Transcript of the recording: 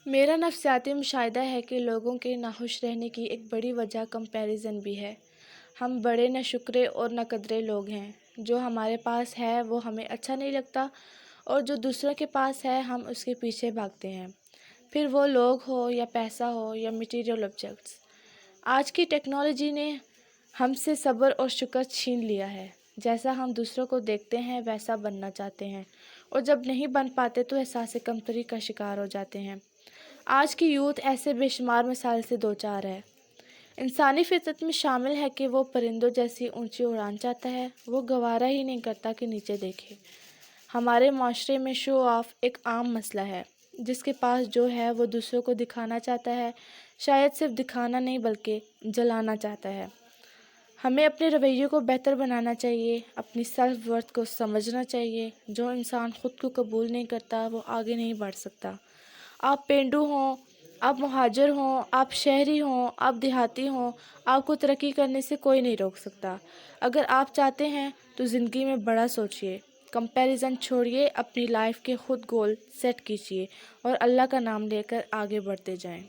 میرا نفسیاتی مشاہدہ ہے کہ لوگوں کے ناخوش رہنے کی ایک بڑی وجہ کمپیریزن بھی ہے۔ ہم بڑے نہ شکرے اور نہ قدرے لوگ ہیں۔ جو ہمارے پاس ہے وہ ہمیں اچھا نہیں لگتا، اور جو دوسروں کے پاس ہے ہم اس کے پیچھے بھاگتے ہیں، پھر وہ لوگ ہو یا پیسہ ہو یا مٹیریل آبجیکٹس۔ آج کی ٹیکنالوجی نے ہم سے صبر اور شکر چھین لیا ہے۔ جیسا ہم دوسروں کو دیکھتے ہیں ویسا بننا چاہتے ہیں، اور جب نہیں بن پاتے تو احساس کمتری کا شکار ہو جاتے ہیں۔ آج کی یوتھ ایسے بے شمار مسائل سے دوچار ہے۔ انسانی فطرت میں شامل ہے کہ وہ پرندوں جیسی اونچی اڑان چاہتا ہے، وہ گوارا ہی نہیں کرتا کہ نیچے دیکھے۔ ہمارے معاشرے میں شو آف ایک عام مسئلہ ہے۔ جس کے پاس جو ہے وہ دوسروں کو دکھانا چاہتا ہے، شاید صرف دکھانا نہیں بلکہ جلانا چاہتا ہے۔ ہمیں اپنے رویے کو بہتر بنانا چاہیے، اپنی سیلف ورتھ کو سمجھنا چاہیے۔ جو انسان خود کو قبول نہیں کرتا وہ آگے نہیں بڑھ سکتا۔ آپ پینڈو ہوں، آپ مہاجر ہوں، آپ شہری ہوں، آپ دیہاتی ہوں، آپ کو ترقی کرنے سے کوئی نہیں روک سکتا۔ اگر آپ چاہتے ہیں تو زندگی میں بڑا سوچئے، کمپیریزن چھوڑیے، اپنی لائف کے خود گول سیٹ کیجئے اور اللہ کا نام لے کر آگے بڑھتے جائیں۔